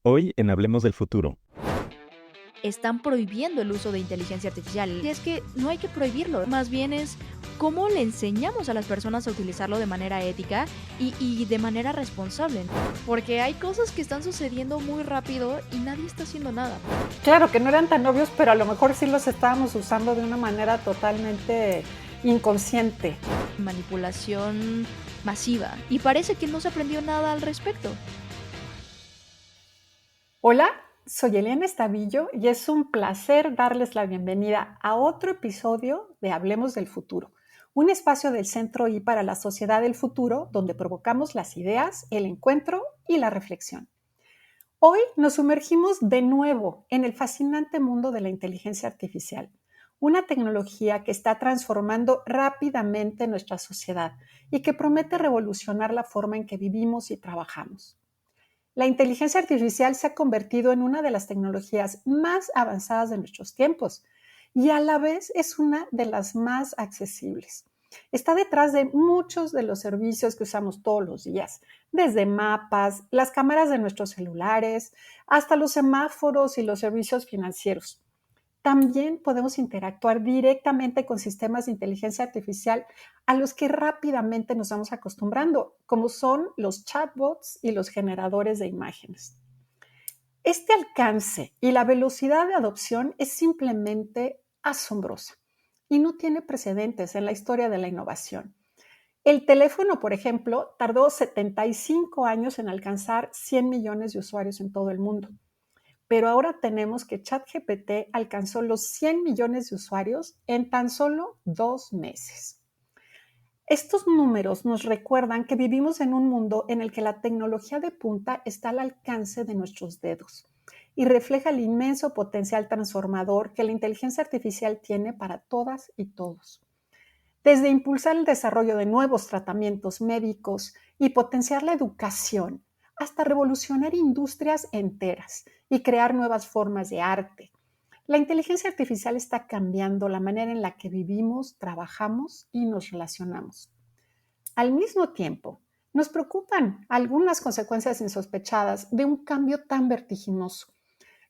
Hoy en Hablemos del Futuro. Están prohibiendo el uso de inteligencia artificial. Y es que no hay que prohibirlo, más bien es cómo le enseñamos a las personas a utilizarlo de manera ética y de manera responsable. Porque hay cosas que están sucediendo muy rápido y nadie está haciendo nada. Claro, que no eran tan obvios, pero a lo mejor sí los estábamos usando de una manera totalmente inconsciente. Manipulación masiva. Y parece que no se aprendió nada al respecto. Hola, soy Elena Estavillo y es un placer darles la bienvenida a otro episodio de Hablemos del Futuro, un espacio del Centro I para la Sociedad del Futuro donde provocamos las ideas, el encuentro y la reflexión. Hoy nos sumergimos de nuevo en el fascinante mundo de la inteligencia artificial, una tecnología que está transformando rápidamente nuestra sociedad y que promete revolucionar la forma en que vivimos y trabajamos. La inteligencia artificial se ha convertido en una de las tecnologías más avanzadas de nuestros tiempos y a la vez es una de las más accesibles. Está detrás de muchos de los servicios que usamos todos los días, desde mapas, las cámaras de nuestros celulares, hasta los semáforos y los servicios financieros. También podemos interactuar directamente con sistemas de inteligencia artificial a los que rápidamente nos vamos acostumbrando, como son los chatbots y los generadores de imágenes. Este alcance y la velocidad de adopción es simplemente asombrosa y no tiene precedentes en la historia de la innovación. El teléfono, por ejemplo, tardó 75 años en alcanzar 100 millones de usuarios en todo el mundo. Pero ahora tenemos que ChatGPT alcanzó los 100 millones de usuarios en tan solo 2 meses. Estos números nos recuerdan que vivimos en un mundo en el que la tecnología de punta está al alcance de nuestros dedos y refleja el inmenso potencial transformador que la inteligencia artificial tiene para todas y todos. Desde impulsar el desarrollo de nuevos tratamientos médicos y potenciar la educación, hasta revolucionar industrias enteras y crear nuevas formas de arte. La inteligencia artificial está cambiando la manera en la que vivimos, trabajamos y nos relacionamos. Al mismo tiempo, nos preocupan algunas consecuencias insospechadas de un cambio tan vertiginoso.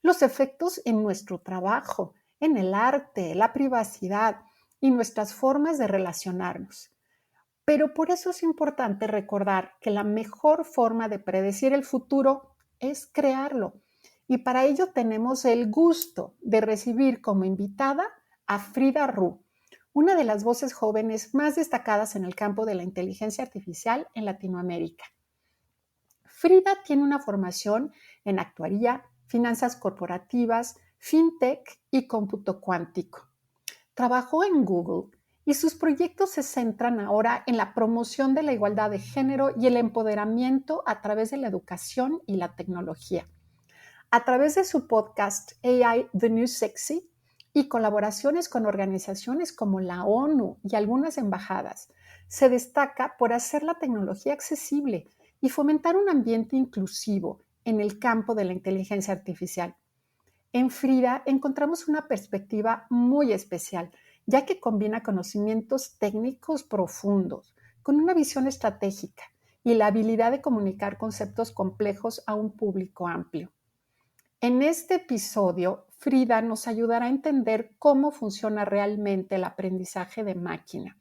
Los efectos en nuestro trabajo, en el arte, la privacidad y nuestras formas de relacionarnos. Pero por eso es importante recordar que la mejor forma de predecir el futuro es crearlo. Y para ello tenemos el gusto de recibir como invitada a Frida Ru, una de las voces jóvenes más destacadas en el campo de la inteligencia artificial en Latinoamérica. Frida tiene una formación en actuaría, finanzas corporativas, fintech y cómputo cuántico. Trabajó en Google y sus proyectos se centran ahora en la promoción de la igualdad de género y el empoderamiento a través de la educación y la tecnología. A través de su podcast AI The New Sexy y colaboraciones con organizaciones como la ONU y algunas embajadas, se destaca por hacer la tecnología accesible y fomentar un ambiente inclusivo en el campo de la inteligencia artificial. En Frida encontramos una perspectiva muy especial, ya que combina conocimientos técnicos profundos con una visión estratégica y la habilidad de comunicar conceptos complejos a un público amplio. En este episodio, Frida nos ayudará a entender cómo funciona realmente el aprendizaje de máquina.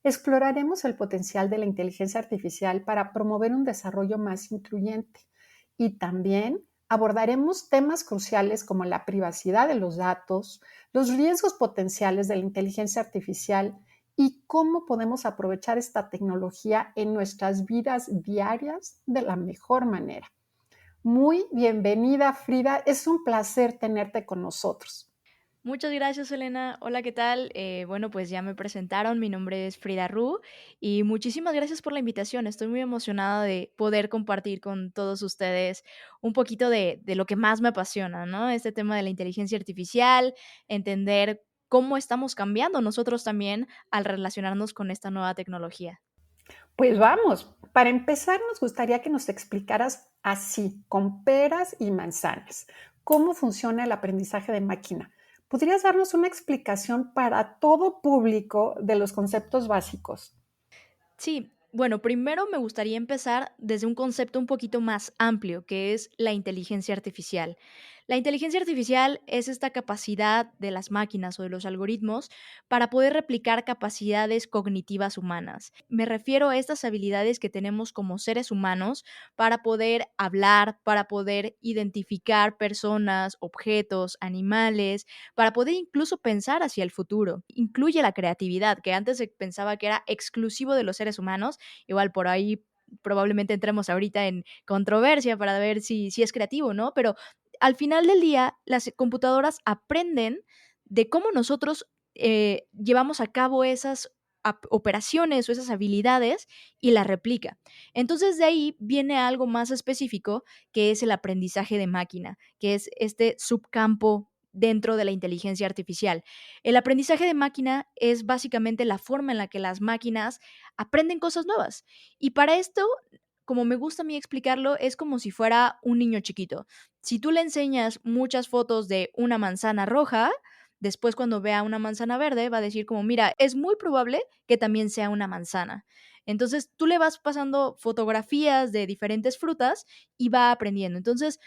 Exploraremos el potencial de la inteligencia artificial para promover un desarrollo más incluyente y también abordaremos temas cruciales como la privacidad de los datos, los riesgos potenciales de la inteligencia artificial y cómo podemos aprovechar esta tecnología en nuestras vidas diarias de la mejor manera. Muy bienvenida, Frida. Es un placer tenerte con nosotros. Muchas gracias, Elena. Hola, ¿qué tal? Bueno, pues ya me presentaron. Mi nombre es Frida Ru y muchísimas gracias por la invitación. Estoy muy emocionada de poder compartir con todos ustedes un poquito de lo que más me apasiona, ¿no? Este tema de la inteligencia artificial, entender cómo estamos cambiando nosotros también al relacionarnos con esta nueva tecnología. Pues vamos, para empezar nos gustaría que nos explicaras así, con peras y manzanas, cómo funciona el aprendizaje de máquina. ¿Podrías darnos una explicación para todo público de los conceptos básicos? Sí, Bueno, primero me gustaría empezar desde un concepto un poquito más amplio, que es la inteligencia artificial. La inteligencia artificial es esta capacidad de las máquinas o de los algoritmos para poder replicar capacidades cognitivas humanas. Me refiero a estas habilidades que tenemos como seres humanos para poder hablar, para poder identificar personas, objetos, animales, para poder incluso pensar hacia el futuro. Incluye la creatividad, que antes se pensaba que era exclusivo de los seres humanos. Igual por ahí probablemente entremos ahorita en controversia para ver si es creativo, ¿no? Pero al final del día, las computadoras aprenden de cómo nosotros llevamos a cabo esas operaciones o esas habilidades y las replica. Entonces de ahí viene algo más específico que es el aprendizaje de máquina, que es este subcampo dentro de la inteligencia artificial. El aprendizaje de máquina es básicamente la forma en la que las máquinas aprenden cosas nuevas. Y para esto, como me gusta a mí explicarlo, es como si fuera un niño chiquito. Si tú le enseñas muchas fotos de una manzana roja, después cuando vea una manzana verde va a decir como, mira, es muy probable que también sea una manzana. Entonces tú le vas pasando fotografías de diferentes frutas y va aprendiendo. Entonces,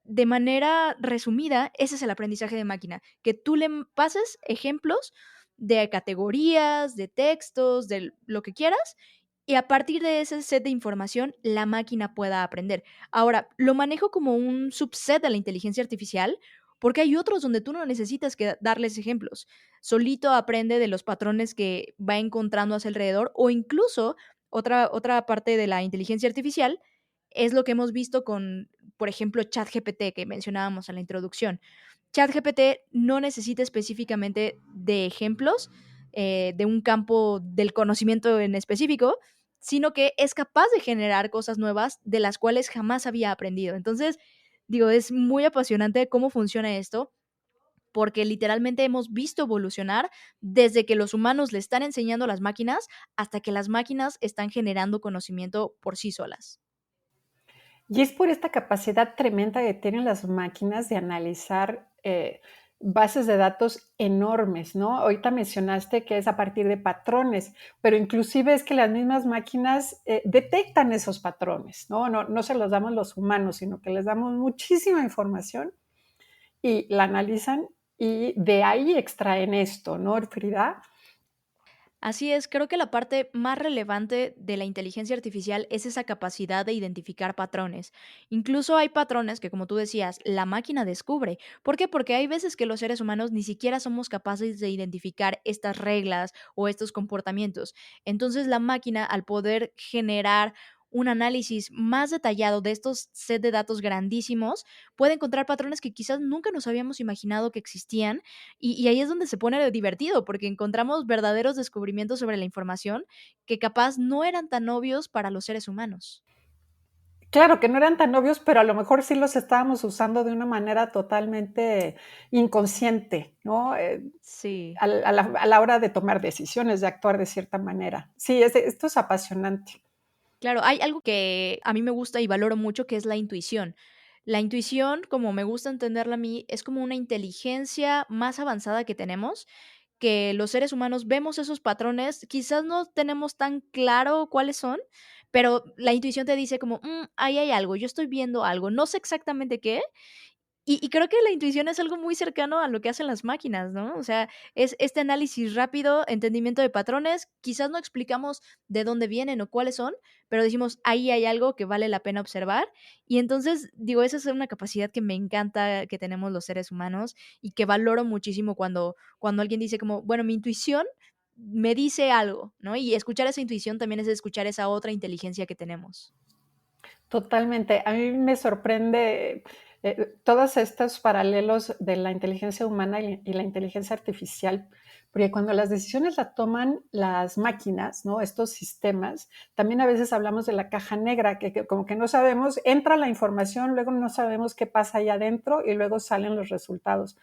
de manera resumida, ese es el aprendizaje de máquina, que tú le pases ejemplos de categorías, de textos, de lo que quieras, y a partir de ese set de información, la máquina pueda aprender. Ahora, lo manejo como un subset de la inteligencia artificial, porque hay otros donde tú no necesitas que darles ejemplos. Solito aprende de los patrones que va encontrando a su alrededor, o incluso otra parte de la inteligencia artificial es lo que hemos visto con, por ejemplo, ChatGPT, que mencionábamos en la introducción. ChatGPT no necesita específicamente de ejemplos de un campo del conocimiento en específico, sino que es capaz de generar cosas nuevas de las cuales jamás había aprendido. Entonces, digo, es muy apasionante cómo funciona esto, porque literalmente hemos visto evolucionar desde que los humanos le están enseñando a las máquinas hasta que las máquinas están generando conocimiento por sí solas. Y es por esta capacidad tremenda que tienen las máquinas de analizar bases de datos enormes, ¿no? Ahorita mencionaste que es a partir de patrones, pero inclusive es que las mismas máquinas detectan esos patrones, ¿no? No se los damos los humanos, sino que les damos muchísima información y la analizan y de ahí extraen esto, ¿no, Frida? Así es, creo que la parte más relevante de la inteligencia artificial es esa capacidad de identificar patrones. Incluso hay patrones que, como tú decías, la máquina descubre. ¿Por qué? Porque hay veces que los seres humanos ni siquiera somos capaces de identificar estas reglas o estos comportamientos. Entonces la máquina, al poder generar un análisis más detallado de estos set de datos grandísimos, puede encontrar patrones que quizás nunca nos habíamos imaginado que existían y ahí es donde se pone divertido, porque encontramos verdaderos descubrimientos sobre la información que capaz no eran tan obvios para los seres humanos. Claro que no eran tan obvios, pero a lo mejor sí los estábamos usando de una manera totalmente inconsciente, ¿no? Sí. A la hora de tomar decisiones, de actuar de cierta manera. Sí, esto es apasionante. Claro, hay algo que a mí me gusta y valoro mucho, que es la intuición. La intuición, como me gusta entenderla a mí, es como una inteligencia más avanzada que tenemos, que los seres humanos vemos esos patrones, quizás no tenemos tan claro cuáles son, pero la intuición te dice como, ahí hay algo, yo estoy viendo algo, no sé exactamente qué, y creo que la intuición es algo muy cercano a lo que hacen las máquinas, ¿no? O sea, es este análisis rápido, entendimiento de patrones, quizás no explicamos de dónde vienen o cuáles son, pero decimos, ahí hay algo que vale la pena observar. Y entonces, digo, esa es una capacidad que me encanta que tenemos los seres humanos y que valoro muchísimo cuando alguien dice como, bueno, mi intuición me dice algo, ¿no? Y escuchar esa intuición también es escuchar esa otra inteligencia que tenemos. Totalmente. A mí me sorprende todos estos paralelos de la inteligencia humana y la inteligencia artificial, porque cuando las decisiones las toman las máquinas, ¿no? Estos sistemas, también a veces hablamos de la caja negra, que como que no sabemos, entra la información, luego no sabemos qué pasa ahí adentro y luego salen los resultados.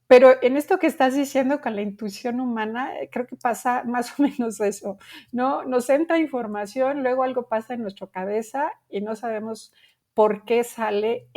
Pero en esto que estás diciendo con la intuición humana, creo que pasa más o menos eso, ¿no? Nos entra información, luego algo pasa en nuestra cabeza y no sabemos por qué sale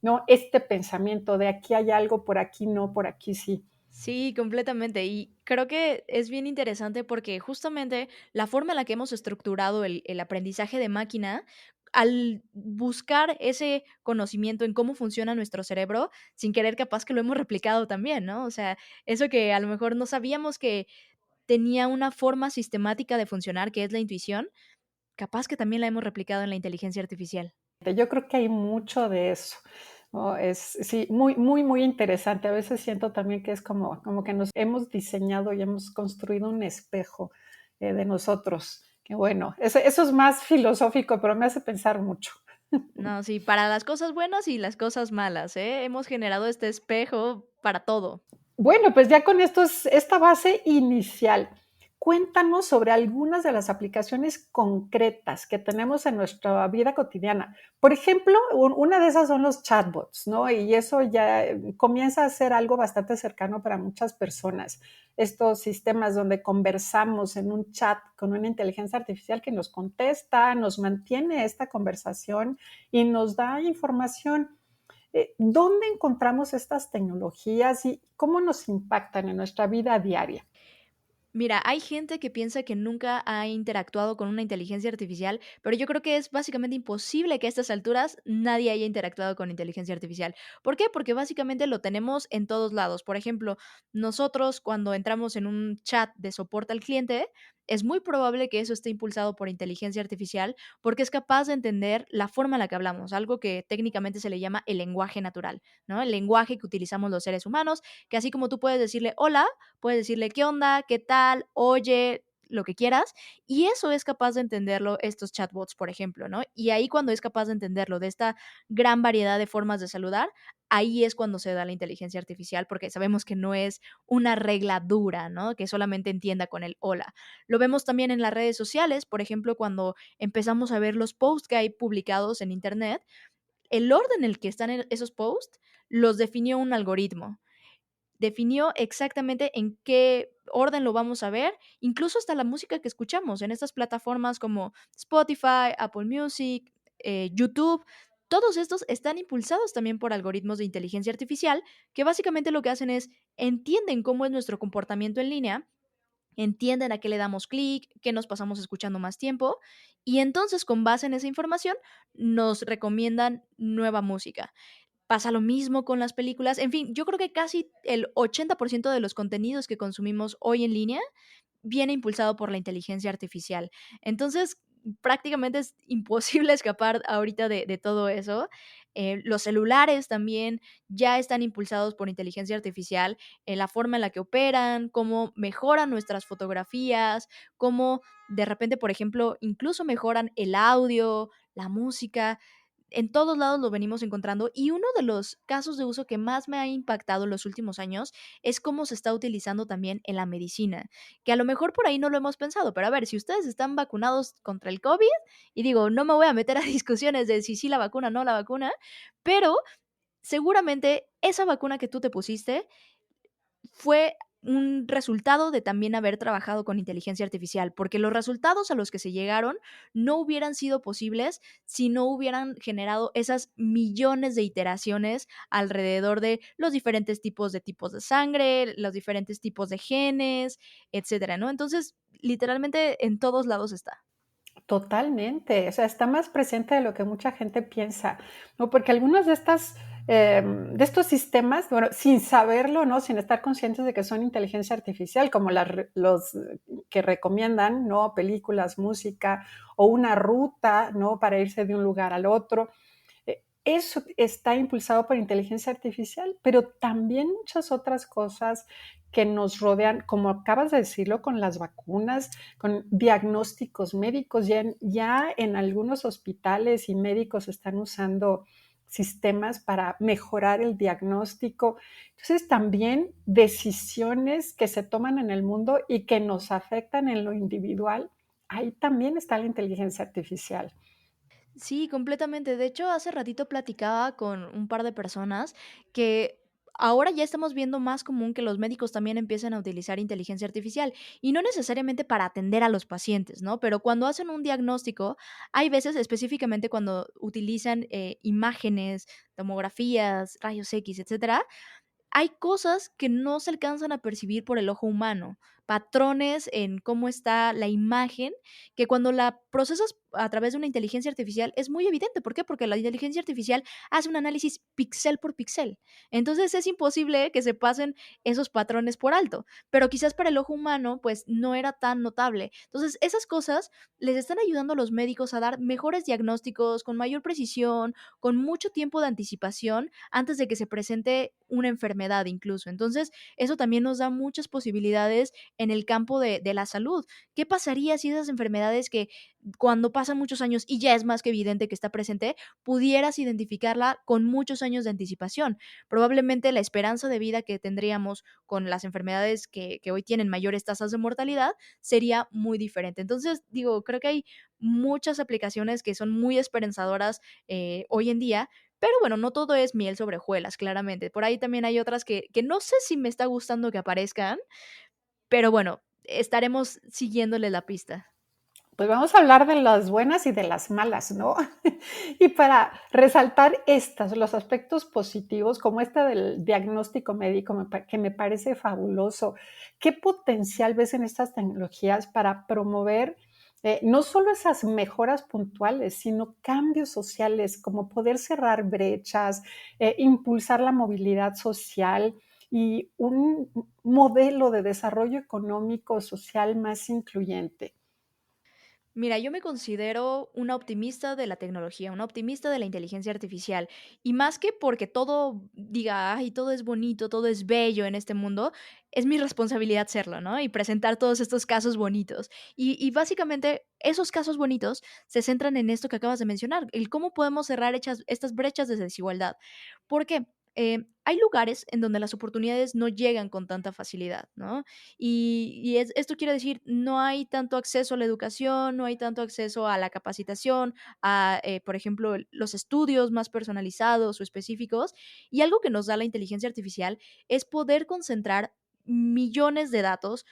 ¿no? Este pensamiento de aquí hay algo, por aquí no, por aquí sí. Sí, completamente. Y creo que es bien interesante porque justamente la forma en la que hemos estructurado el aprendizaje de máquina, al buscar ese conocimiento en cómo funciona nuestro cerebro, sin querer capaz que lo hemos replicado también, ¿no? O sea, eso que a lo mejor no sabíamos que tenía una forma sistemática de funcionar, que es la intuición, capaz que también la hemos replicado en la inteligencia artificial. Yo creo que hay mucho de eso, ¿no? Es, sí, muy, muy, muy interesante. A veces siento también que es como que nos hemos diseñado y hemos construido un espejo de nosotros. Que bueno, eso es más filosófico, pero me hace pensar mucho. No, sí, para las cosas buenas y las cosas malas, ¿eh? Hemos generado este espejo para todo. Bueno, pues ya con esto es esta base inicial. Cuéntanos sobre algunas de las aplicaciones concretas que tenemos en nuestra vida cotidiana. Por ejemplo, una de esas son los chatbots, ¿no? Y eso ya comienza a ser algo bastante cercano para muchas personas. Estos sistemas donde conversamos en un chat con una inteligencia artificial que nos contesta, nos mantiene esta conversación y nos da información. ¿Dónde encontramos estas tecnologías y cómo nos impactan en nuestra vida diaria? Mira, hay gente que piensa que nunca ha interactuado con una inteligencia artificial, pero yo creo que es básicamente imposible que a estas alturas nadie haya interactuado con inteligencia artificial. ¿Por qué? Porque básicamente lo tenemos en todos lados. Por ejemplo, nosotros cuando entramos en un chat de soporte al cliente, es muy probable que eso esté impulsado por inteligencia artificial porque es capaz de entender la forma en la que hablamos, algo que técnicamente se le llama el lenguaje natural, ¿no? El lenguaje que utilizamos los seres humanos, que así como tú puedes decirle hola, puedes decirle qué onda, qué tal, oye, lo que quieras, y eso es capaz de entenderlo estos chatbots, por ejemplo, ¿no? Y ahí cuando es capaz de entenderlo de esta gran variedad de formas de saludar, ahí es cuando se da la inteligencia artificial, porque sabemos que no es una regla dura, ¿no? Que solamente entienda con el hola. Lo vemos también en las redes sociales, por ejemplo, cuando empezamos a ver los posts que hay publicados en Internet, el orden en el que están esos posts los definió un algoritmo, definió exactamente en qué orden lo vamos a ver, incluso hasta la música que escuchamos en estas plataformas como Spotify, Apple Music, YouTube. Todos estos están impulsados también por algoritmos de inteligencia artificial que básicamente lo que hacen es entienden cómo es nuestro comportamiento en línea, entienden a qué le damos clic, qué nos pasamos escuchando más tiempo y entonces con base en esa información nos recomiendan nueva música. Pasa lo mismo con las películas. En fin, yo creo que casi el 80% de los contenidos que consumimos hoy en línea viene impulsado por la inteligencia artificial. Entonces, prácticamente es imposible escapar ahorita de todo eso. Los celulares también ya están impulsados por inteligencia artificial, la forma en la que operan, cómo mejoran nuestras fotografías, cómo de repente, por ejemplo, incluso mejoran el audio, la música. En todos lados lo venimos encontrando y uno de los casos de uso que más me ha impactado en los últimos años es cómo se está utilizando también en la medicina, que a lo mejor por ahí no lo hemos pensado, pero a ver, si ustedes están vacunados contra el COVID, y digo, no me voy a meter a discusiones de si sí la vacuna o no la vacuna, pero seguramente esa vacuna que tú te pusiste fue un resultado de también haber trabajado con inteligencia artificial, porque los resultados a los que se llegaron no hubieran sido posibles si no hubieran generado esas millones de iteraciones alrededor de los diferentes tipos de sangre, los diferentes tipos de genes, etcétera, ¿no? Entonces, literalmente en todos lados está. Totalmente, o sea, está más presente de lo que mucha gente piensa, ¿no? Porque algunos de estos sistemas, bueno, sin saberlo, ¿no? Sin estar conscientes de que son inteligencia artificial, como los que recomiendan, ¿no? Películas, música o una ruta, ¿no? Para irse de un lugar al otro. Eso está impulsado por inteligencia artificial, pero también muchas otras cosas que nos rodean, como acabas de decirlo, con las vacunas, con diagnósticos médicos. Ya en algunos hospitales y médicos están usando sistemas para mejorar el diagnóstico. Entonces, también decisiones que se toman en el mundo y que nos afectan en lo individual, ahí también está la inteligencia artificial. Sí, completamente. De hecho, hace ratito platicaba con un par de personas que ahora ya estamos viendo más común que los médicos también empiecen a utilizar inteligencia artificial y no necesariamente para atender a los pacientes, ¿no? Pero cuando hacen un diagnóstico, hay veces, específicamente cuando utilizan imágenes, tomografías, rayos X, etcétera, hay cosas que no se alcanzan a percibir por el ojo humano, patrones en cómo está la imagen, que cuando la procesas a través de una inteligencia artificial es muy evidente. ¿Por qué? Porque la inteligencia artificial hace un análisis píxel por píxel. Entonces es imposible que se pasen esos patrones por alto, pero quizás para el ojo humano pues no era tan notable. Entonces esas cosas les están ayudando a los médicos a dar mejores diagnósticos con mayor precisión, con mucho tiempo de anticipación antes de que se presente una enfermedad incluso. Entonces, eso también nos da muchas posibilidades en el campo de la salud. ¿Qué pasaría si esas enfermedades que cuando pasan muchos años y ya es más que evidente que está presente, pudieras identificarla con muchos años de anticipación? Probablemente la esperanza de vida que tendríamos con las enfermedades que hoy tienen mayores tasas de mortalidad sería muy diferente. Entonces, digo, creo que hay muchas aplicaciones que son muy esperanzadoras hoy en día, pero bueno, no todo es miel sobre hojuelas, claramente. Por ahí también hay otras que no sé si me está gustando que aparezcan, pero bueno, estaremos siguiéndole la pista. Pues vamos a hablar de las buenas y de las malas, ¿no? Y para resaltar estas, los aspectos positivos, como este del diagnóstico médico, que me parece fabuloso. ¿Qué potencial ves en estas tecnologías para promover no solo esas mejoras puntuales, sino cambios sociales, como poder cerrar brechas, impulsar la movilidad social y un modelo de desarrollo económico social más incluyente? Mira, yo me considero una optimista de la tecnología, una optimista de la inteligencia artificial. Y más que porque todo diga, ay, todo es bonito, todo es bello en este mundo, es mi responsabilidad serlo, ¿no? Y presentar todos estos casos bonitos. Y básicamente esos casos bonitos se centran en esto que acabas de mencionar, el cómo podemos cerrar estas brechas de desigualdad. ¿Por qué? Hay lugares en donde las oportunidades no llegan con tanta facilidad, ¿no? Esto quiere decir, no hay tanto acceso a la educación, no hay tanto acceso a la capacitación, a, por ejemplo, los estudios más personalizados o específicos. Y algo que nos da la inteligencia artificial es poder concentrar millones de datos,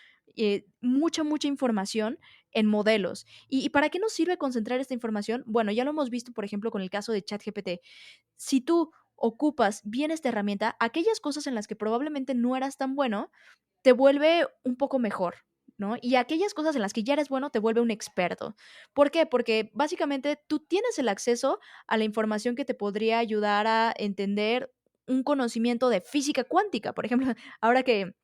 mucha información en modelos. ¿Y para qué nos sirve concentrar esta información? Bueno, ya lo hemos visto, por ejemplo, con el caso de ChatGPT. Si tú ocupas bien esta herramienta, aquellas cosas en las que probablemente no eras tan bueno, te vuelve un poco mejor, ¿no? Y aquellas cosas en las que ya eres bueno, te vuelve un experto. ¿Por qué? Porque básicamente tú tienes el acceso a la información que te podría ayudar a entender un conocimiento de física cuántica. Por ejemplo, ahora que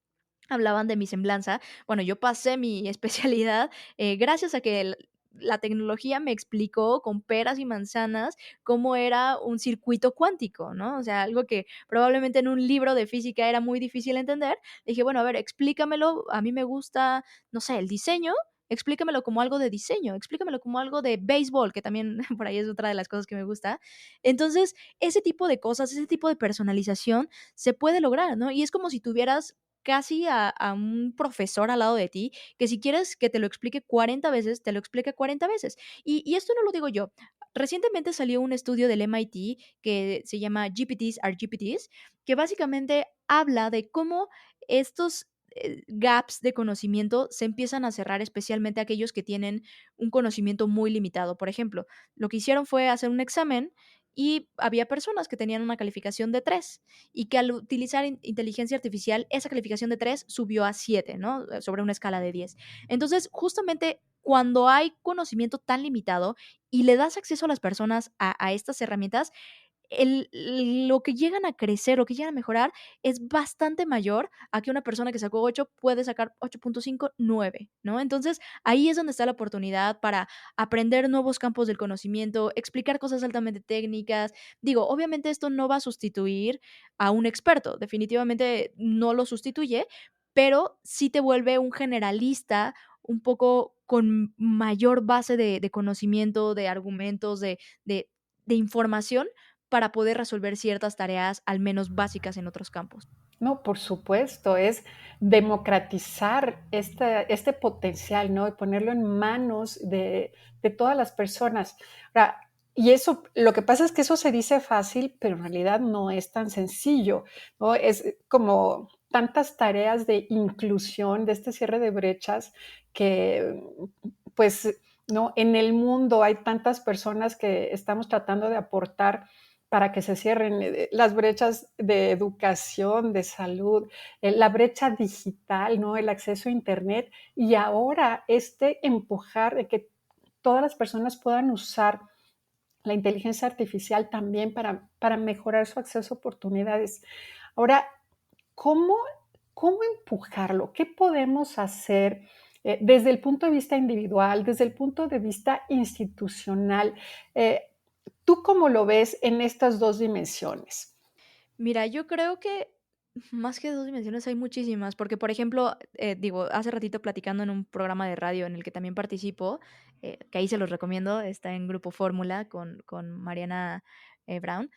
hablaban de mi semblanza. Bueno, yo pasé mi especialidad, gracias a que la tecnología me explicó con peras y manzanas cómo era un circuito cuántico, ¿no? O sea, algo que probablemente en un libro de física era muy difícil entender. Dije, bueno, a ver, explícamelo. A mí me gusta, no sé, el diseño. Explícamelo como algo de diseño, explícamelo como algo de béisbol, que también por ahí es otra de las cosas que me gusta. Entonces, ese tipo de cosas, ese tipo de personalización se puede lograr, ¿no? Y es como si tuvieras casi a un profesor al lado de ti, que si quieres que te lo explique 40 veces, te lo explica 40 veces. Y esto no lo digo yo. Recientemente salió un estudio del MIT que se llama GPTs are GPTs, que básicamente habla de cómo estos gaps de conocimiento se empiezan a cerrar, especialmente aquellos que tienen un conocimiento muy limitado. Por ejemplo, lo que hicieron fue hacer un examen y había personas que tenían una calificación de 3 y que al utilizar inteligencia artificial, esa calificación de 3 subió a 7, ¿no? Sobre una escala de 10. Entonces, justamente cuando hay conocimiento tan limitado y le das acceso a las personas a estas herramientas, lo que llegan a crecer o que llegan a mejorar es bastante mayor a que una persona que sacó 8 puede sacar 8.5, 9, ¿no? Entonces, ahí es donde está la oportunidad para aprender nuevos campos del conocimiento, explicar cosas altamente técnicas. Digo, obviamente esto no va a sustituir a un experto, definitivamente no lo sustituye, pero sí te vuelve un generalista un poco con mayor base de conocimiento, de argumentos, de de información para poder resolver ciertas tareas, al menos básicas en otros campos. No, por supuesto, es democratizar este potencial, ¿no? Y ponerlo en manos de todas las personas. Ahora, y eso, lo que pasa es que eso se dice fácil, pero en realidad no es tan sencillo, ¿no? Es como tantas tareas de inclusión, de este cierre de brechas, que pues, ¿no? En el mundo hay tantas personas que estamos tratando de aportar para que se cierren las brechas de educación, de salud, la brecha digital, ¿no? El acceso a Internet y ahora este empujar de que todas las personas puedan usar la inteligencia artificial también para mejorar su acceso a oportunidades. Ahora, ¿cómo, cómo empujarlo? ¿Qué podemos hacer desde el punto de vista individual, desde el punto de vista institucional? Eh, ¿Tú cómo lo ves en estas dos dimensiones? Mira, yo creo que más que 2 dimensiones hay muchísimas, porque, por ejemplo, digo, hace ratito platicando en un programa de radio en el que también participo, que ahí se los recomiendo, está en Grupo Fórmula con Mariana, Brown,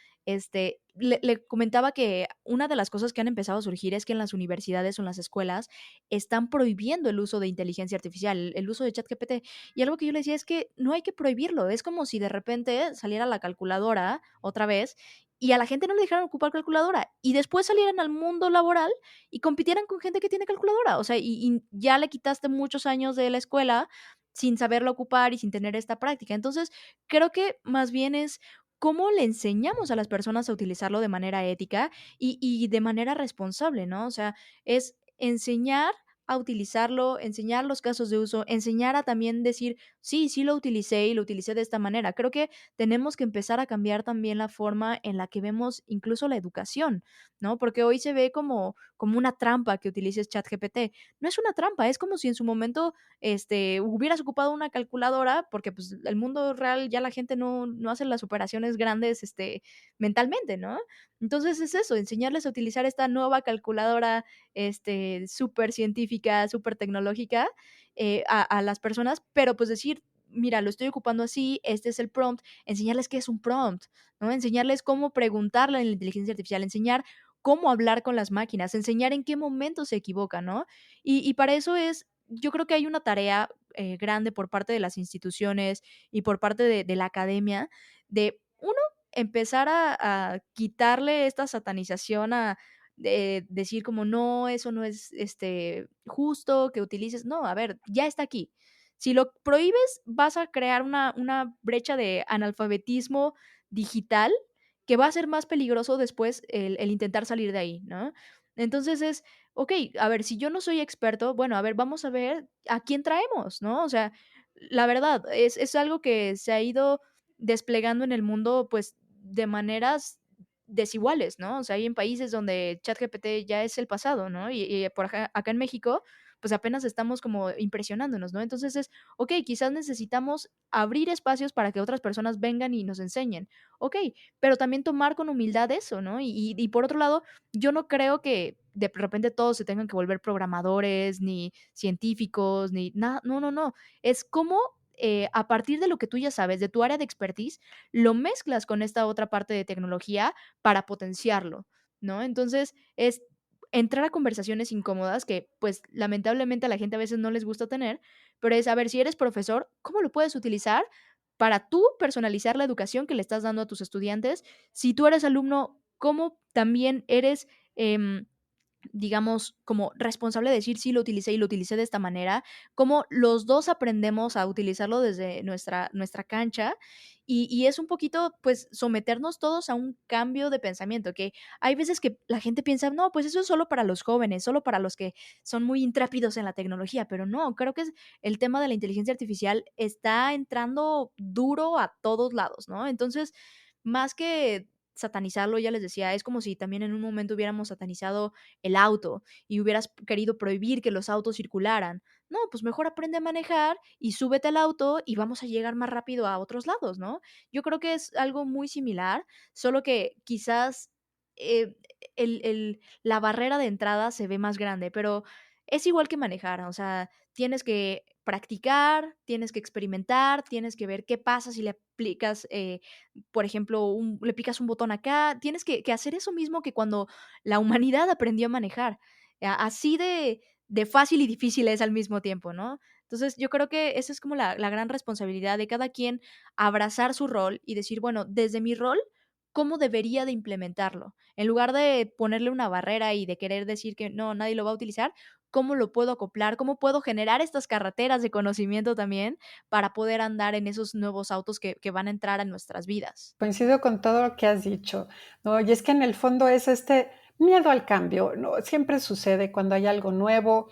le comentaba que una de las cosas que han empezado a surgir es que en las universidades o en las escuelas están prohibiendo el uso de inteligencia artificial, el uso de ChatGPT. Y algo que yo le decía es que no hay que prohibirlo, es como si de repente saliera la calculadora otra vez y a la gente no le dejaran ocupar calculadora, y después salieran al mundo laboral y compitieran con gente que tiene calculadora. O sea, y ya le quitaste muchos años de la escuela sin saberlo ocupar y sin tener esta práctica. Entonces, creo que más bien es cómo le enseñamos a las personas a utilizarlo de manera ética y de manera responsable, ¿no? O sea, es enseñar a utilizarlo, enseñar los casos de uso, enseñar a también decir: "Sí, sí lo utilicé y lo utilicé de esta manera". Creo que tenemos que empezar a cambiar también la forma en la que vemos incluso la educación, ¿no? Porque hoy se ve como una trampa que utilices ChatGPT. No es una trampa, es como si en su momento, hubieras ocupado una calculadora, porque, pues, el mundo real ya la gente no hace las operaciones grandes, mentalmente, ¿no? Entonces es eso, enseñarles a utilizar esta nueva calculadora, súper científica, súper tecnológica, a las personas, pero, pues, decir: "Mira, lo estoy ocupando así, este es el prompt", enseñarles qué es un prompt, ¿no? Enseñarles cómo preguntarle a la inteligencia artificial, enseñar cómo hablar con las máquinas, enseñar en qué momento se equivoca, ¿no? Y para eso es yo creo que hay una tarea, grande por parte de las instituciones y por parte de la academia de, uno, empezar a quitarle esta satanización a de decir como: "No, eso no es, justo que utilices". No, a ver, ya está aquí. Si lo prohíbes, vas a crear una brecha de analfabetismo digital que va a ser más peligroso después el intentar salir de ahí, ¿no? Entonces es, okey, a ver, si yo no soy experto, bueno, a ver, vamos a ver a quién traemos, ¿no? O sea, la verdad, es algo que se ha ido desplegando en el mundo, pues, de maneras desiguales, ¿no? O sea, hay en países donde ChatGPT ya es el pasado, ¿no? Y por acá en México, pues, apenas estamos como impresionándonos, ¿no? Entonces es, okey, quizás necesitamos abrir espacios para que otras personas vengan y nos enseñen. Okey, pero también tomar con humildad eso, ¿no? Y por otro lado, yo no creo que de repente todos se tengan que volver programadores, ni científicos, ni nada, no, no, no. Es como, a partir de lo que tú ya sabes, de tu área de expertise, lo mezclas con esta otra parte de tecnología para potenciarlo, ¿no? Entonces, es entrar a conversaciones incómodas que, pues, lamentablemente a la gente a veces no les gusta tener, pero es, a ver, si eres profesor, ¿cómo lo puedes utilizar para tú personalizar la educación que le estás dando a tus estudiantes? Si tú eres alumno, ¿cómo también eres, em, digamos, como responsable de decir: "Sí, lo utilicé y lo utilicé de esta manera", como los 2 aprendemos a utilizarlo desde nuestra cancha, y es un poquito, pues, someternos todos a un cambio de pensamiento, que hay veces que la gente piensa: "No, pues eso es solo para los jóvenes, solo para los que son muy intrépidos en la tecnología", pero no, creo que es el tema de la inteligencia artificial está entrando duro a todos lados, ¿no? Entonces, más que satanizarlo, ya les decía, es como si también en un momento hubiéramos satanizado el auto y hubieras querido prohibir que los autos circularan. No, pues mejor aprende a manejar y súbete al auto y vamos a llegar más rápido a otros lados, ¿no? Yo creo que es algo muy similar, solo que quizás eh, la barrera de entrada se ve más grande, pero es igual que manejar, o sea, tienes que practicar, tienes que experimentar, tienes que ver qué pasa si le aplicas, por ejemplo, le picas un botón acá, tienes que hacer eso mismo que cuando la humanidad aprendió a manejar. Así de fácil y difícil es al mismo tiempo, ¿no? Entonces, yo creo que esa es como la gran responsabilidad de cada quien abrazar su rol y decir, bueno, desde mi rol, cómo debería de implementarlo. En lugar de ponerle una barrera y de querer decir que no, nadie lo va a utilizar, ¿cómo lo puedo acoplar? ¿Cómo puedo generar estas carreteras de conocimiento también para poder andar en esos nuevos autos que van a entrar a nuestras vidas? Coincido con todo lo que has dicho, ¿no? Y es que en el fondo es este miedo al cambio, ¿no? Siempre sucede cuando hay algo nuevo,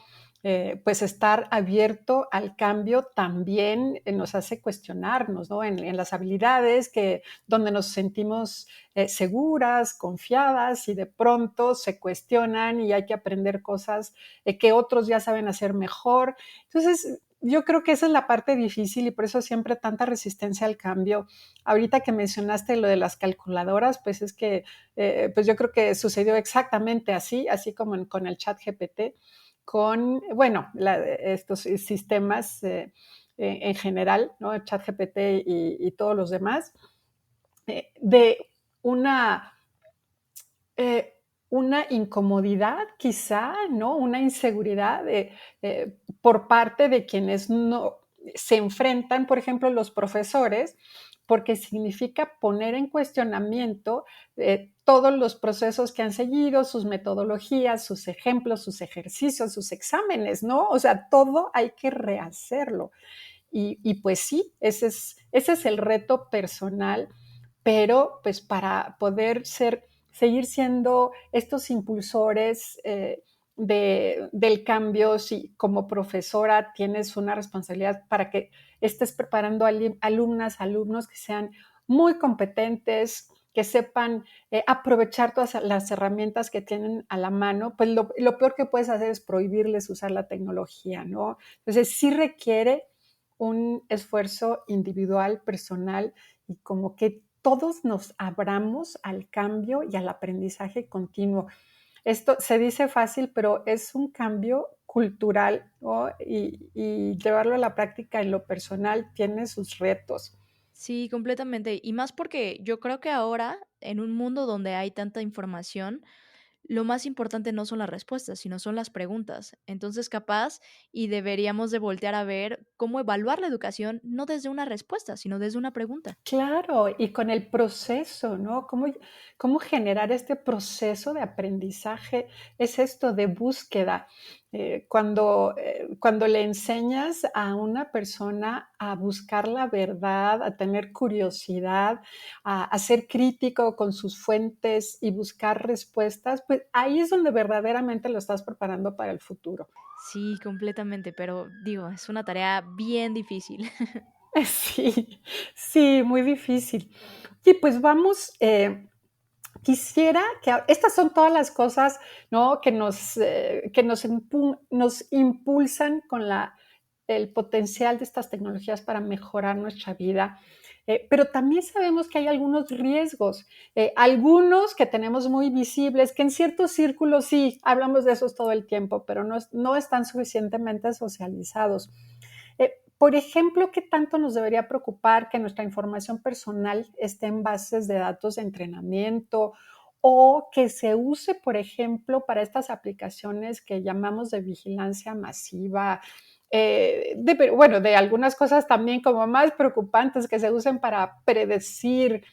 pues estar abierto al cambio también nos hace cuestionarnos, ¿no? En las habilidades que, donde nos sentimos seguras, confiadas y de pronto se cuestionan y hay que aprender cosas que otros ya saben hacer mejor. Entonces, yo creo que esa es la parte difícil y por eso siempre tanta resistencia al cambio. Ahorita que mencionaste lo de las calculadoras, pues es que, pues yo creo que sucedió exactamente así, así como con el chat GPT, con, bueno, estos sistemas en general, ¿no? El chat GPT y todos los demás, de una eh, una incomodidad quizá, ¿no? Una inseguridad por parte de quienes no se enfrentan, por ejemplo, los profesores, porque significa poner en cuestionamiento todos los procesos que han seguido, sus metodologías, sus ejemplos, sus ejercicios, sus exámenes, ¿no? O sea, todo hay que rehacerlo. Y pues sí, ese es el reto personal, pero pues para poder seguir siendo estos impulsores del cambio, si como profesora tienes una responsabilidad para que estés preparando alumnas, alumnos que sean muy competentes, que sepan aprovechar todas las herramientas que tienen a la mano, pues lo peor que puedes hacer es prohibirles usar la tecnología, ¿no? Entonces sí requiere un esfuerzo individual, personal y como que todos nos abramos al cambio y al aprendizaje continuo. Esto se dice fácil, pero es un cambio cultural, ¿no? Y llevarlo a la práctica en lo personal tiene sus retos. Sí, completamente. Y más porque yo creo que ahora, en un mundo donde hay tanta información, lo más importante no son las respuestas, sino son las preguntas. Entonces, capaz y deberíamos de voltear a ver cómo evaluar la educación, no desde una respuesta, sino desde una pregunta. Claro, y con el proceso, ¿no? ¿Cómo generar este proceso de aprendizaje? Es esto de búsqueda. Cuando le enseñas a una persona a buscar la verdad, a tener curiosidad, a ser crítico con sus fuentes y buscar respuestas, pues ahí es donde verdaderamente lo estás preparando para el futuro. Sí, completamente, pero digo, es una tarea bien difícil. Sí, sí, muy difícil. Y pues vamos, quisiera que estas son todas las cosas, ¿no? Nos impulsan con el potencial de estas tecnologías para mejorar nuestra vida. Pero también sabemos que hay algunos riesgos, algunos que tenemos muy visibles, que en ciertos círculos sí, hablamos de esos todo el tiempo, pero no están suficientemente socializados. Por ejemplo, ¿qué tanto nos debería preocupar que nuestra información personal esté en bases de datos de entrenamiento o que se use, por ejemplo, para estas aplicaciones que llamamos de vigilancia masiva? Bueno, de algunas cosas también como más preocupantes que se usen para predecir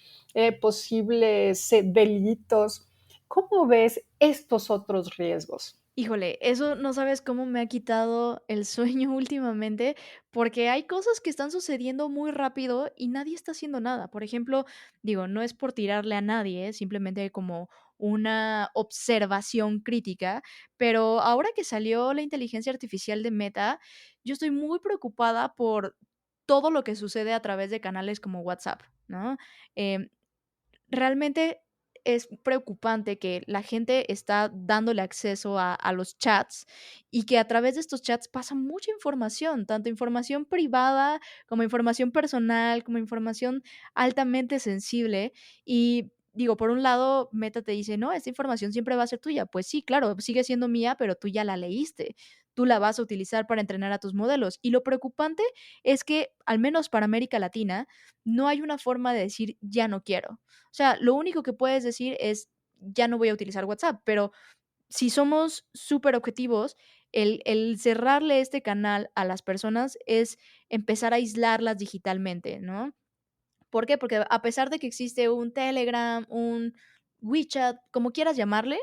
posibles delitos. ¿Cómo ves estos otros riesgos? Híjole, eso no sabes cómo me ha quitado el sueño últimamente, porque hay cosas que están sucediendo muy rápido y nadie está haciendo nada. Por ejemplo, digo, no es por tirarle a nadie, simplemente como una observación crítica, pero ahora que salió la inteligencia artificial de Meta, yo estoy muy preocupada por todo lo que sucede a través de canales como WhatsApp, ¿no? Em, Realmente es preocupante que la gente está dándole acceso a los chats y que a través de estos chats pasa mucha información, tanto información privada como información personal, como información altamente sensible. Y digo, por un lado, Meta te dice, no, esta información siempre va a ser tuya. Pues sí, claro, sigue siendo mía, pero tú ya la leíste. Tú la vas a utilizar para entrenar a tus modelos. Y lo preocupante es que, al menos para América Latina, no hay una forma de decir ya no quiero. O sea, lo único que puedes decir es: "Ya no voy a utilizar WhatsApp", pero si somos súper objetivos, el cerrarle este canal a las personas es empezar a aislarlas digitalmente, ¿no? ¿Por qué? Porque a pesar de que existe un Telegram, un WeChat, como quieras llamarle,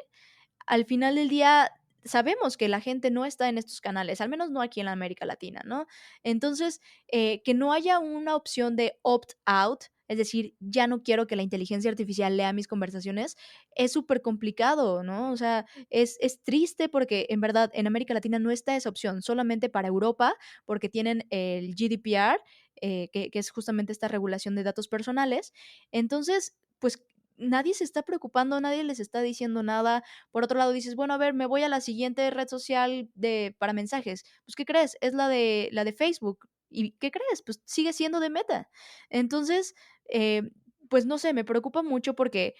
al final del día sabemos que la gente no está en estos canales, al menos no aquí en la América Latina, ¿no? Entonces, que no haya una opción de opt-out, es decir, ya no quiero que la inteligencia artificial lea mis conversaciones, es súper complicado, ¿no? O sea, es triste porque en verdad en América Latina no está esa opción, solamente para Europa, porque tienen el GDPR, que es justamente esta regulación de datos personales. Entonces, pues nadie se está preocupando, nadie les está diciendo nada. Por otro lado, dices, bueno, a ver, me voy a la siguiente red social para mensajes. Pues, ¿qué crees? Es la de Facebook. ¿Y qué crees? Pues sigue siendo de Meta. Entonces, eh, pues no sé, me preocupa mucho porque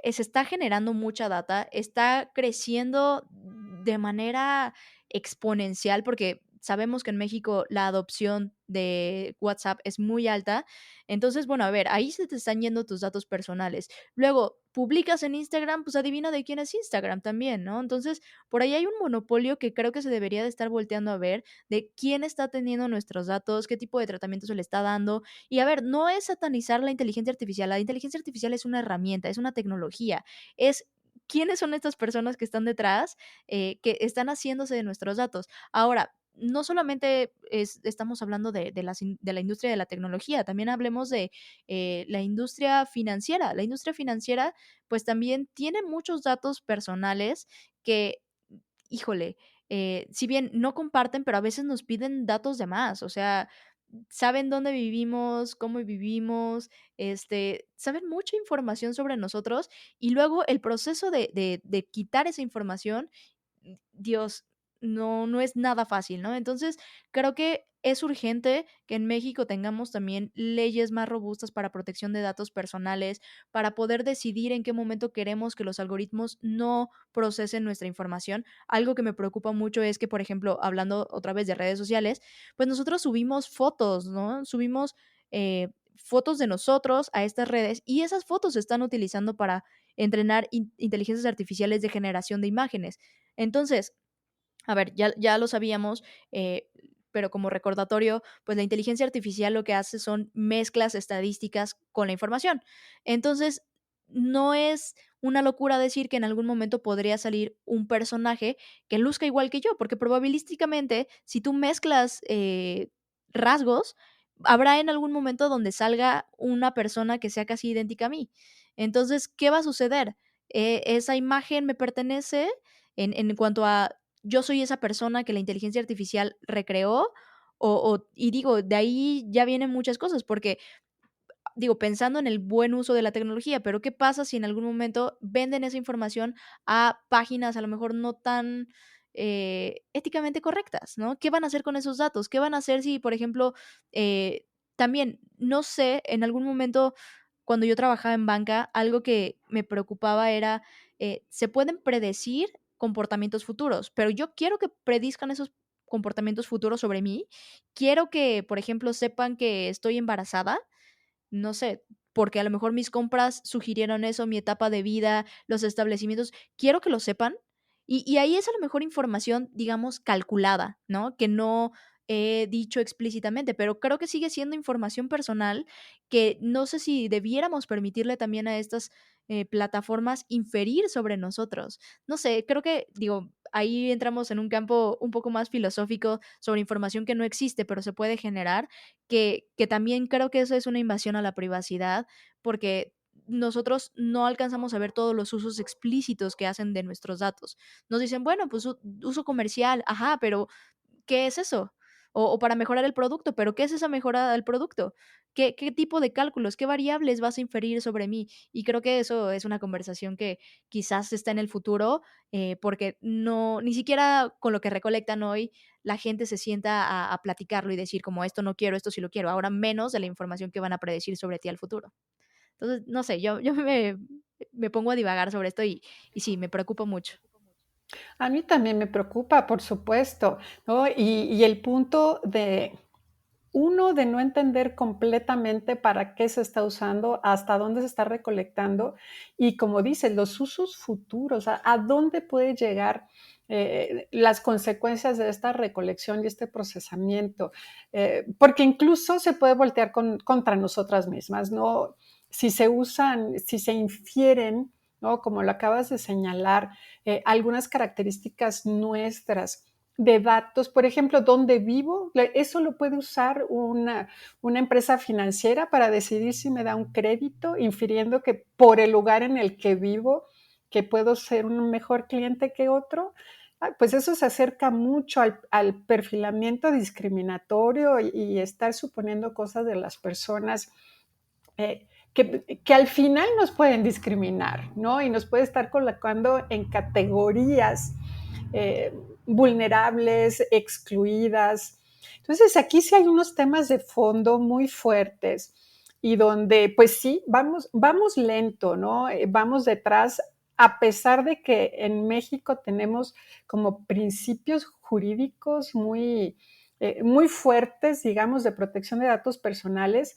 se está generando mucha data, está creciendo de manera exponencial, porque sabemos que en México la adopción de WhatsApp es muy alta. Entonces, bueno, a ver, ahí se te están yendo tus datos personales. Luego, publicas en Instagram, pues adivina de quién es Instagram también, ¿no? Entonces, por ahí hay un monopolio que creo que se debería de estar volteando a ver de quién está teniendo nuestros datos, qué tipo de tratamiento se le está dando. Y a ver, no es satanizar la inteligencia artificial es una herramienta, es una tecnología, es quiénes son estas personas que están detrás, que están haciéndose de nuestros datos. Ahora, no solamente estamos hablando de la industria de la tecnología, también hablemos de la industria financiera. La industria financiera, pues también tiene muchos datos personales que, híjole, si bien no comparten, pero a veces nos piden datos de más. O sea, saben dónde vivimos, cómo vivimos, saben mucha información sobre nosotros y luego el proceso de quitar esa información, Dios, no es nada fácil, ¿no? Entonces, creo que es urgente que en México tengamos también leyes más robustas para protección de datos personales, para poder decidir en qué momento queremos que los algoritmos no procesen nuestra información. Algo que me preocupa mucho es que, por ejemplo, hablando otra vez de redes sociales, pues nosotros subimos fotos, ¿no? Subimos fotos de nosotros a estas redes y esas fotos se están utilizando para entrenar inteligencias artificiales de generación de imágenes. Entonces, a ver, ya lo sabíamos, pero como recordatorio, pues la inteligencia artificial lo que hace son mezclas estadísticas con la información. Entonces, no es una locura decir que en algún momento podría salir un personaje que luzca igual que yo, porque probabilísticamente, si tú mezclas rasgos, habrá en algún momento donde salga una persona que sea casi idéntica a mí. Entonces, ¿qué va a suceder? Esa imagen me pertenece en cuanto a yo soy esa persona que la inteligencia artificial recreó, y digo, de ahí ya vienen muchas cosas, porque digo, pensando en el buen uso de la tecnología, pero ¿qué pasa si en algún momento venden esa información a páginas a lo mejor no tan éticamente correctas, ¿no? ¿Qué van a hacer con esos datos? ¿Qué van a hacer si, por ejemplo, eh, también, no sé, en algún momento cuando yo trabajaba en banca, algo que me preocupaba era, se pueden predecir comportamientos futuros, pero yo quiero que predizcan esos comportamientos futuros sobre mí. Quiero que, por ejemplo, sepan que estoy embarazada, no sé, porque a lo mejor mis compras sugirieron eso, mi etapa de vida, los establecimientos, quiero que lo sepan. Y ahí es a lo mejor información, digamos, calculada, ¿no? Que no he dicho explícitamente, pero creo que sigue siendo información personal que no sé si debiéramos permitirle también a estas plataformas inferir sobre nosotros. No sé, creo que, digo, ahí entramos en un campo un poco más filosófico sobre información que no existe, pero se puede generar, que también creo que eso es una invasión a la privacidad, porque nosotros no alcanzamos a ver todos los usos explícitos que hacen de nuestros datos. Nos dicen, bueno, pues uso comercial, ajá, pero ¿qué es eso? O para mejorar el producto, pero ¿qué es esa mejora del producto? ¿Qué tipo de cálculos, qué variables vas a inferir sobre mí? Y creo que eso es una conversación que quizás está en el futuro, porque no, ni siquiera con lo que recolectan hoy, la gente se sienta a platicarlo y decir como esto no quiero, esto sí lo quiero, ahora menos de la información que van a predecir sobre ti al futuro. Entonces, no sé, yo me pongo a divagar sobre esto y sí, me preocupa mucho. A mí también me preocupa, por supuesto, ¿no? Y el punto de Uno, de no entender completamente para qué se está usando, hasta dónde se está recolectando y, como dices, los usos futuros, a dónde puede llegar las consecuencias de esta recolección y este procesamiento, porque incluso se puede voltear contra nosotras mismas, ¿no? Si se usan, si se infieren, ¿no? Como lo acabas de señalar, algunas características nuestras de datos, por ejemplo, dónde vivo, eso lo puede usar una empresa financiera para decidir si me da un crédito, infiriendo que por el lugar en el que vivo, que puedo ser un mejor cliente que otro. Pues eso se acerca mucho al perfilamiento discriminatorio y estar suponiendo cosas de las personas que al final nos pueden discriminar, ¿no? Y nos puede estar colocando en categorías eh, vulnerables, excluidas. Entonces, aquí sí hay unos temas de fondo muy fuertes y donde, pues sí, vamos lento, ¿no? Vamos detrás, a pesar de que en México tenemos como principios jurídicos muy fuertes, digamos, de protección de datos personales,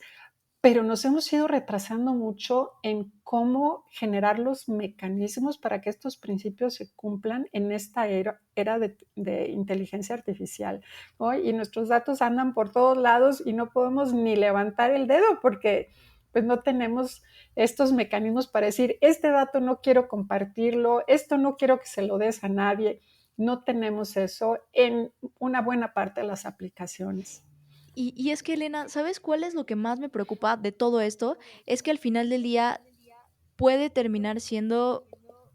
pero nos hemos ido retrasando mucho en cómo generar los mecanismos para que estos principios se cumplan en esta era de inteligencia artificial, ¿no? Y nuestros datos andan por todos lados y no podemos ni levantar el dedo porque pues no tenemos estos mecanismos para decir, este dato no quiero compartirlo, esto no quiero que se lo des a nadie. No tenemos eso en una buena parte de las aplicaciones. Y es que, Elena, ¿sabes cuál es lo que más me preocupa de todo esto? Es que al final del día puede terminar siendo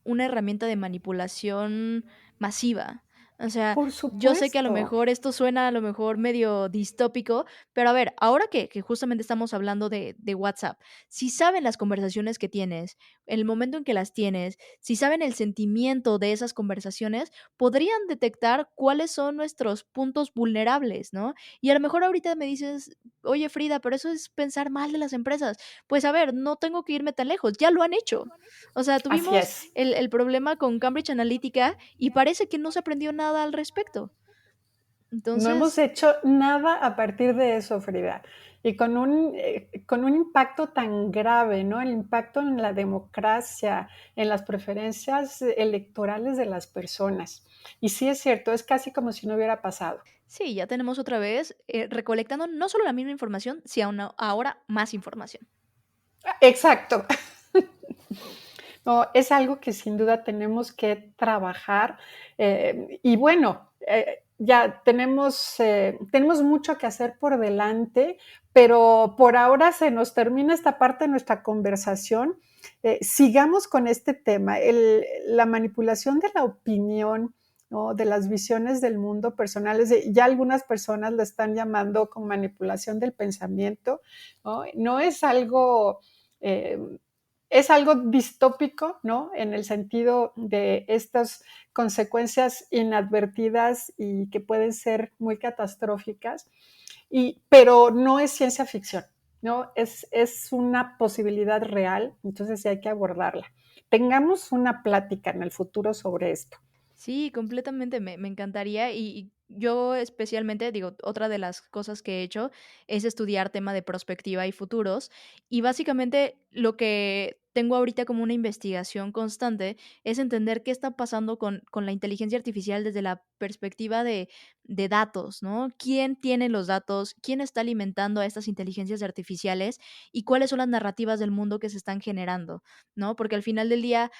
una herramienta de manipulación masiva. O sea, Por yo sé que a lo supuesto. mejor esto suena a lo mejor medio distópico, pero a ver, ahora que justamente estamos hablando de WhatsApp, si saben las conversaciones que tienes, el momento en que las tienes, si saben el sentimiento de esas conversaciones, podrían detectar cuáles son nuestros puntos vulnerables, ¿no? Y a lo mejor ahorita me dices, oye Frida, pero eso es pensar mal de las empresas. Pues a ver, no tengo que irme tan lejos, ya lo han hecho. O sea, Así tuvimos es. el problema con Cambridge Analytica y parece que no se aprendió nada al respecto. No hemos Entonces, hecho nada a partir de eso, Frida. Y con un impacto tan grave, ¿no? El impacto en la democracia, en las preferencias electorales de las personas. Y sí es cierto, es casi como si no hubiera pasado. sí, ya tenemos otra vez recolectando no solo la misma información, sino ahora más información. Exacto. No, es algo que sin duda tenemos que trabajar. Y bueno, ya tenemos mucho que hacer por delante, pero por ahora se nos termina esta parte de nuestra conversación. Sigamos con este tema, la manipulación de la opinión, ¿no? De las visiones del mundo personales. Ya algunas personas lo están llamando con manipulación del pensamiento. No es algo... Eh, es algo distópico, ¿no? En el sentido de estas consecuencias inadvertidas y que pueden ser muy catastróficas, pero no es ciencia ficción, ¿no? Es una posibilidad real, entonces sí hay que abordarla. Tengamos una plática en el futuro sobre esto. Sí, completamente, me encantaría y yo especialmente, digo, otra de las cosas que he hecho es estudiar tema de prospectiva y futuros y básicamente lo que tengo ahorita como una investigación constante es entender qué está pasando con la inteligencia artificial desde la perspectiva de datos, ¿no? ¿Quién tiene los datos? ¿Quién está alimentando a estas inteligencias artificiales? ¿Y cuáles son las narrativas del mundo que se están generando? ¿No? Porque al final del día...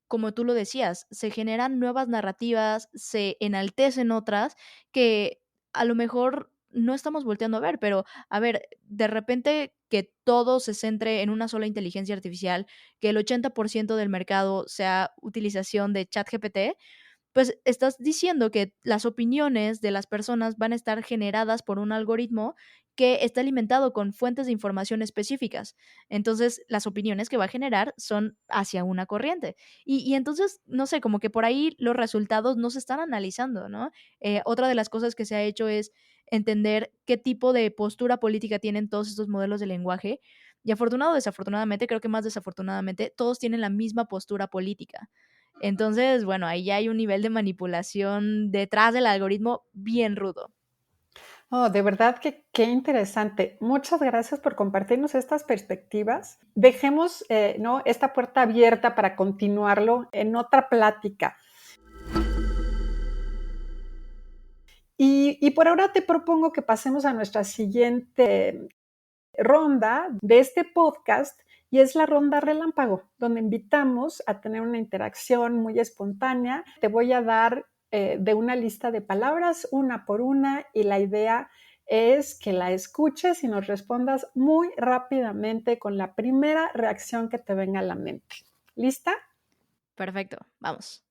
como tú lo decías, se generan nuevas narrativas, se enaltecen otras que a lo mejor no estamos volteando a ver, pero a ver, de repente que todo se centre en una sola inteligencia artificial, que el 80% del mercado sea utilización de ChatGPT, pues estás diciendo que las opiniones de las personas van a estar generadas por un algoritmo que está alimentado con fuentes de información específicas. Entonces, las opiniones que va a generar son hacia una corriente. Y entonces, no sé, como que por ahí los resultados no se están analizando, ¿no? Otra de las cosas que se ha hecho es entender qué tipo de postura política tienen todos estos modelos de lenguaje. Y afortunado o desafortunadamente, creo que más desafortunadamente, todos tienen la misma postura política. Entonces, bueno, ahí ya hay un nivel de manipulación detrás del algoritmo bien rudo. Oh, de verdad que qué interesante. Muchas gracias por compartirnos estas perspectivas. Dejemos, ¿no?, esta puerta abierta para continuarlo en otra plática. Y por ahora te propongo que pasemos a nuestra siguiente ronda de este podcast y es la ronda relámpago, donde invitamos a tener una interacción muy espontánea. Te voy a dar de una lista de palabras, una por una, y la idea es que la escuches y nos respondas muy rápidamente con la primera reacción que te venga a la mente. ¿Lista? Perfecto, vamos.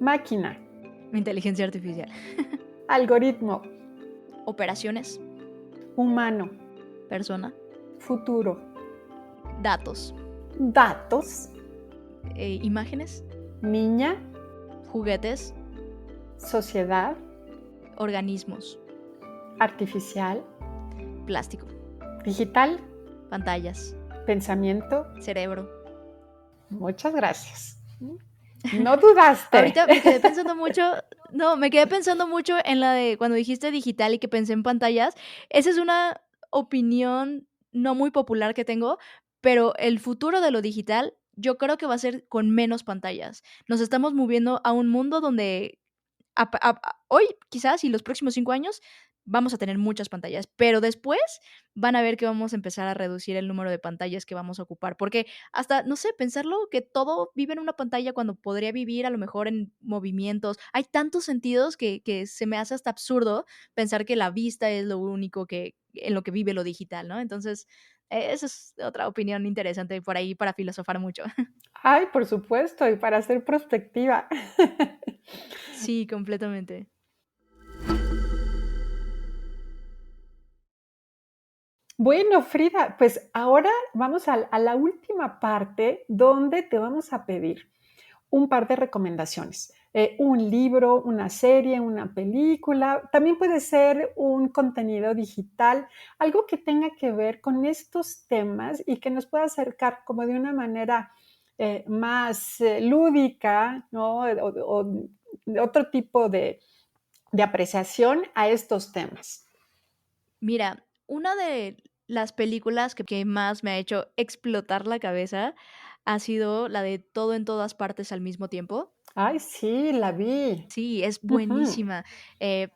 Máquina, Inteligencia artificial. algoritmo, Operaciones, humano, persona, futuro, datos, datos, imágenes, niña, juguetes, sociedad, organismos, artificial, plástico, digital, pantallas, pensamiento. cerebro. Muchas gracias. No dudaste. Ahorita me quedé pensando mucho, no, me quedé pensando mucho en la de cuando dijiste digital y que pensé en pantallas. Esa es una opinión no muy popular que tengo, pero el futuro de lo digital yo creo que va a ser con menos pantallas. Nos estamos moviendo a un mundo donde hoy, quizás, y los próximos 5 años, vamos a tener muchas pantallas, pero después van a ver que vamos a empezar a reducir el número de pantallas que vamos a ocupar, porque hasta, no sé, pensarlo que todo vive en una pantalla cuando podría vivir a lo mejor en movimientos. Hay tantos sentidos que se me hace hasta absurdo pensar que la vista es lo único que en lo que vive lo digital, ¿no? Entonces, esa es otra opinión interesante por ahí para filosofar mucho. Ay, por supuesto, y para hacer prospectiva. Sí, completamente. Bueno, Frida, pues ahora vamos a la última parte donde te vamos a pedir un par de recomendaciones. Un libro, una serie, una película, también puede ser un contenido digital, algo que tenga que ver con estos temas y que nos pueda acercar como de una manera más lúdica, ¿no? O de otro tipo de apreciación a estos temas. Mira, una de las películas que más me ha hecho explotar la cabeza ha sido la de Todo en todas partes al mismo tiempo. Ay, sí, la vi. Sí, es Ujú. buenísima.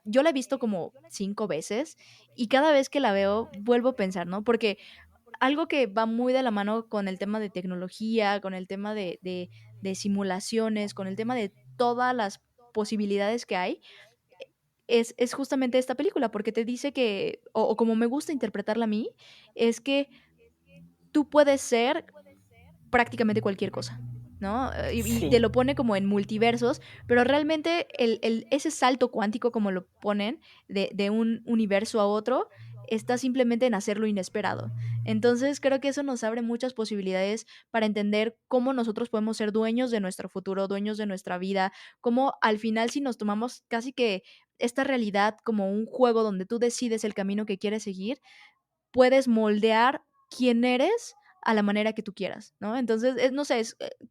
Yo la he visto como 5 veces y cada vez que la veo vuelvo a pensar, ¿no? Porque algo que va muy de la mano con el tema de tecnología, con el tema de simulaciones, con el tema de todas las posibilidades que hay, es justamente esta película, porque te dice que, o como me gusta interpretarla a mí, es que tú puedes ser prácticamente cualquier cosa, ¿no? Y te Sí. lo pone como en multiversos, pero realmente ese salto cuántico, como lo ponen, de un universo a otro, está simplemente en hacer lo inesperado. Entonces, creo que eso nos abre muchas posibilidades para entender cómo nosotros podemos ser dueños de nuestro futuro, dueños de nuestra vida, cómo al final si nos tomamos casi que esta realidad como un juego donde tú decides el camino que quieres seguir, puedes moldear quién eres a la manera que tú quieras, ¿no? Entonces, no sé,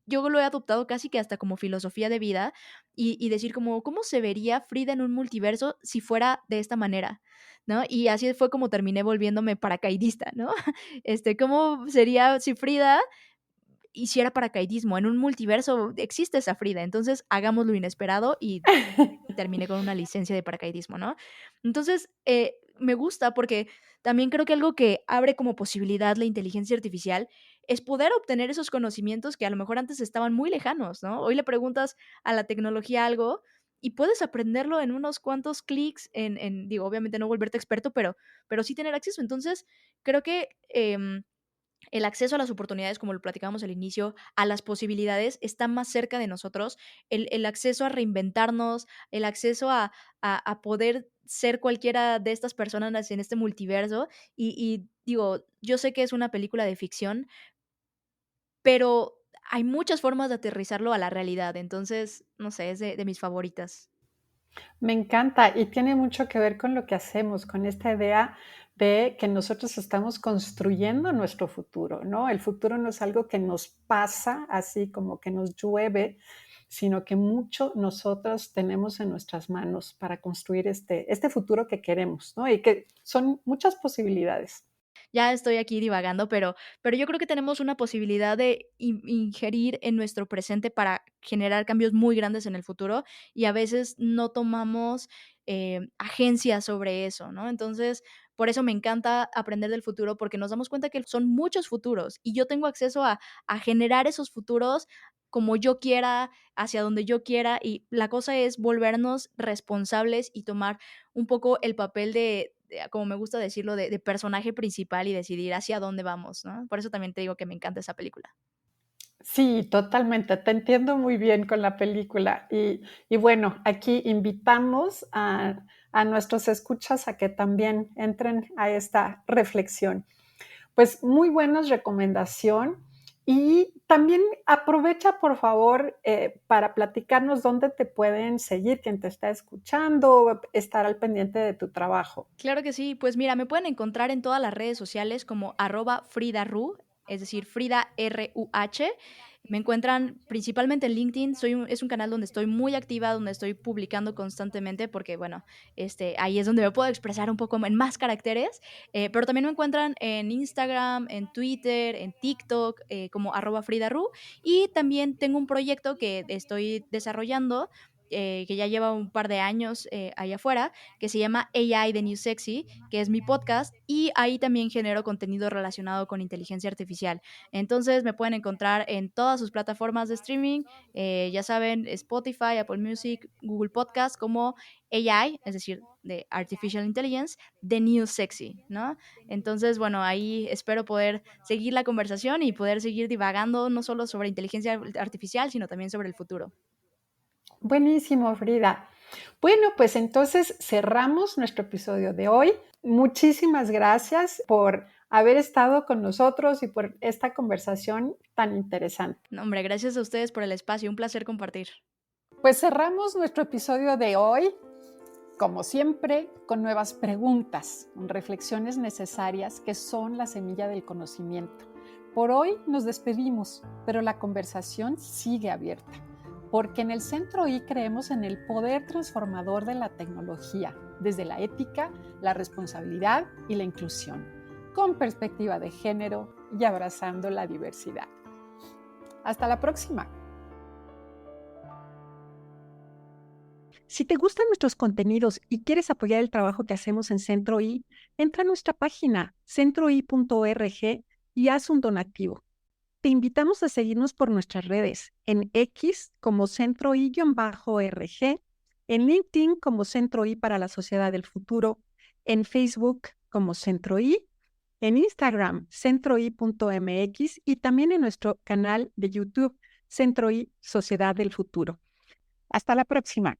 yo lo he adoptado casi que hasta como filosofía de vida y decir como, ¿cómo se vería Frida en un multiverso si fuera de esta manera? ¿No? Y así fue como terminé volviéndome paracaidista, ¿no? ¿Cómo sería si Frida hiciera paracaidismo? En un multiverso existe esa Frida, entonces hagamos lo inesperado y terminé con una licencia de paracaidismo, ¿no? Entonces, me gusta porque también creo que algo que abre como posibilidad la inteligencia artificial es poder obtener esos conocimientos que a lo mejor antes estaban muy lejanos, ¿no? Hoy le preguntas a la tecnología algo y puedes aprenderlo en unos cuantos clics, digo, obviamente no volverte experto, pero sí tener acceso. Entonces, creo que el acceso a las oportunidades, como lo platicábamos al inicio, a las posibilidades, está más cerca de nosotros. El acceso a reinventarnos, el acceso a poder ser cualquiera de estas personas en este multiverso. Y digo, yo sé que es una película de ficción, pero hay muchas formas de aterrizarlo a la realidad. Entonces, no sé, es de mis favoritas. Me encanta y tiene mucho que ver con lo que hacemos, con esta idea de que nosotros estamos construyendo nuestro futuro, ¿no? El futuro no es algo que nos pasa así como que nos llueve, sino que mucho nosotros tenemos en nuestras manos para construir este futuro que queremos, ¿no? Y que son muchas posibilidades. Ya estoy aquí divagando, pero yo creo que tenemos una posibilidad de ingerir en nuestro presente para generar cambios muy grandes en el futuro, y a veces no tomamos, agencia sobre eso, ¿no? Entonces, por eso me encanta aprender del futuro, porque nos damos cuenta que son muchos futuros, y yo tengo acceso a generar esos futuros como yo quiera, hacia donde yo quiera, y la cosa es volvernos responsables y tomar un poco el papel de como me gusta decirlo, de personaje principal y decidir hacia dónde vamos, ¿no? Por eso también te digo que me encanta esa película. Sí, totalmente. Te entiendo muy bien con la película. Y bueno, aquí invitamos a nuestros escuchas a que también entren a esta reflexión. Pues muy buena recomendación. Y también aprovecha, por favor, para platicarnos dónde te pueden seguir, quien te está escuchando, estar al pendiente de tu trabajo. Claro que sí, pues mira, me pueden encontrar en todas las redes sociales como @FridaRu, es decir, Frida RUH. Me encuentran principalmente en LinkedIn, es un canal donde estoy muy activa, donde estoy publicando constantemente porque, bueno, ahí es donde me puedo expresar un poco en más caracteres, pero también me encuentran en Instagram, en Twitter, en TikTok, como @FridaRu, y también tengo un proyecto que estoy desarrollando, que ya lleva un par de años allá afuera, que se llama AI The New Sexy, que es mi podcast, y ahí también genero contenido relacionado con inteligencia artificial. Entonces me pueden encontrar en todas sus plataformas de streaming, ya saben, Spotify, Apple Music, Google Podcast, como AI, es decir, de Artificial Intelligence, The New Sexy, ¿no? Entonces, bueno, ahí espero poder seguir la conversación y poder seguir divagando no solo sobre inteligencia artificial, sino también sobre el futuro. Buenísimo, Frida. Bueno, pues entonces cerramos nuestro episodio de hoy. Muchísimas gracias por haber estado con nosotros y por esta conversación tan interesante. No, hombre, gracias a ustedes por el espacio, un placer compartir. Pues cerramos nuestro episodio de hoy, como siempre, con nuevas preguntas, con reflexiones necesarias que son la semilla del conocimiento. Por hoy nos despedimos, pero la conversación sigue abierta, porque en el Centro I creemos en el poder transformador de la tecnología, desde la ética, la responsabilidad y la inclusión, con perspectiva de género y abrazando la diversidad. Hasta la próxima. Si te gustan nuestros contenidos y quieres apoyar el trabajo que hacemos en Centro I, entra a nuestra página centroi.org y haz un donativo. Te invitamos a seguirnos por nuestras redes, en X como Centro I-RG, en LinkedIn como Centro I para la Sociedad del Futuro, en Facebook como Centro I, en Instagram centroi.mx y también en nuestro canal de YouTube Centro I Sociedad del Futuro. Hasta la próxima.